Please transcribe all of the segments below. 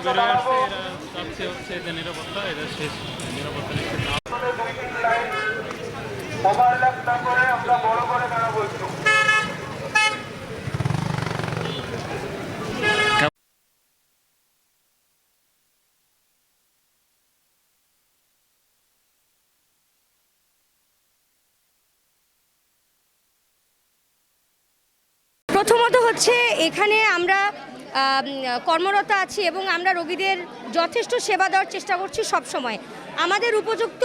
বেরোয় আসছে, এরা চাচ্ছে হচ্ছে যে নিরাপত্তা, এটা শেষ নিরাপত্তা নিশ্চিত না। প্রথমত হচ্ছে এখানে আমরা কর্মরত আছি এবং আমরা রোগীদের যথেষ্ট সেবা দেওয়ার চেষ্টা করছি সব সময়। আমাদের উপযুক্ত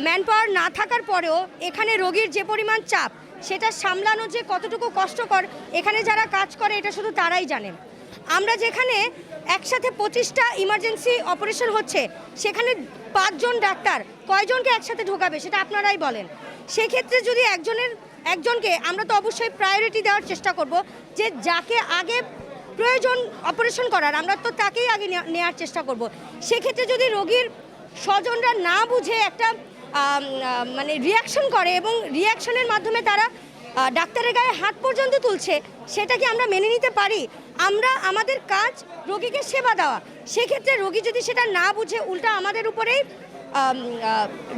ম্যান পাওয়ার না থাকার পরেও এখানে রোগীর যে পরিমাণ চাপ সেটা সামলানো যে কতটুকু কষ্টকর, এখানে যারা কাজ করে এটা শুধু তারাই জানেন। আমরা যেখানে একসাথে 25টা ইমার্জেন্সি অপারেশন হচ্ছে, সেখানে 5 জন ডাক্তার কয়জনকে একসাথে ঢোকাবে সেটা আপনারাই বলেন। সেক্ষেত্রে যদি একজনকে আমরা তো অবশ্যই প্রায়োরিটি দেওয়ার চেষ্টা করব, যে যাকে আগে প্রয়োজন অপারেশন করার আমরা তো তাকেই আগে নেওয়ার চেষ্টা করব। সেক্ষেত্রে যদি রোগীর স্বজনরা না বুঝে একটা মানে রিয়াকশন করে এবং রিয়াকশনের মাধ্যমে তারা ডাক্তারের গায়ে হাত পর্যন্ত তুলছে, সেটা কি আমরা মেনে নিতে পারি? আমাদের কাজ রোগীকে সেবা দেওয়া। সেক্ষেত্রে রোগী যদি সেটা না বুঝে উল্টা আমাদের উপরেই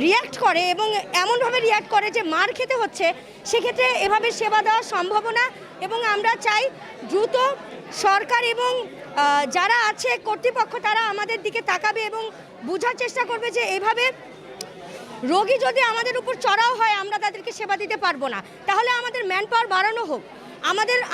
রিয়্যাক্ট করে এবং এমনভাবে রিয়্যাক্ট করে যে মার খেতে হচ্ছে, সেক্ষেত্রে এভাবে সেবা দেওয়া সম্ভব না। এবং আমরা চাই দ্রুত সরকার এবং যারা আছে কর্তৃপক্ষ তারা আমাদের দিকে তাকাবে এবং বোঝার চেষ্টা করবে যে এভাবে রোগী যদি আমাদের উপর চড়াও হয় আমরা তাদেরকে সেবা দিতে পারবো না। তাহলে আমাদের ম্যান পাওয়ার বাড়ানো হোক।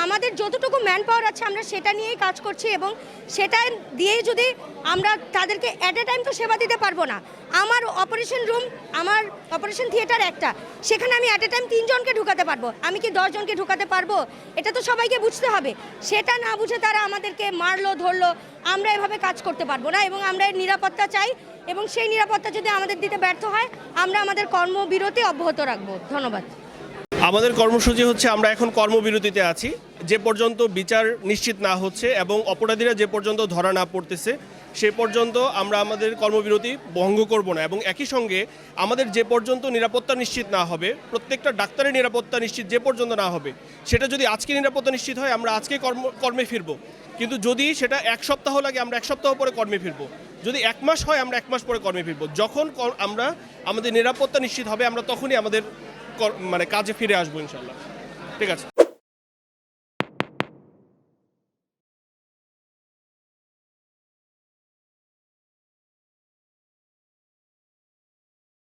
আমাদের যতটুকু ম্যান পাওয়ার আছে আমরা সেটা নিয়েই কাজ করছি এবং সেটা দিয়েই যদি আমরা তাদেরকে অ্যাট এ টাইম তো সেবা দিতে পারবো না। আমার অপারেশন রুম, আমার অপারেশন থিয়েটার একটা, সেখানে আমি অ্যাট এ টাইম 3 জনকে ঢুকাতে পারবো, আমি কি 10 জনকে ঢুকাতে পারবো? এটা তো সবাইকে বুঝতে হবে। সেটা না বুঝে তারা আমাদেরকে মারলো ধরলো, আমরা এভাবে কাজ করতে পারবো না এবং আমরা এর নিরাপত্তা চাই এবং সেই নিরাপত্তা যদি আমাদের দিতে ব্যর্থ হয় আমরা আমাদের কর্মবিরতি অব্যাহত রাখবো। ধন্যবাদ। আমাদের কর্মসূচি হচ্ছে আমরা এখন কর্মবিরতিতে আছি, যে পর্যন্ত বিচার নিশ্চিত না হচ্ছে এবং অপরাধীরা যে পর্যন্ত ধরা না পড়তেছে সে পর্যন্ত আমরা আমাদের কর্মবিরতি ভঙ্গ করব না। এবং একই সঙ্গে আমাদের যে পর্যন্ত নিরাপত্তা নিশ্চিত না হবে, প্রত্যেকটা ডাক্তারের নিরাপত্তা নিশ্চিত যে পর্যন্ত না হবে, সেটা যদি আজকে নিরাপত্তা নিশ্চিত হয় আমরা আজকে কর্মে ফিরব। কিন্তু যদি সেটা 1 সপ্তাহ লাগে আমরা 1 সপ্তাহ পরে কর্মে ফিরব। যদি 1 মাস হয় আমরা 1 মাস পরে কর্মে ফিরব। যখন আমরা আমাদের নিরাপত্তা নিশ্চিত হবে আমরা তখনই আমাদের কাজে ফিরে আসবো ইনশাল্লাহ। ঠিক আছে।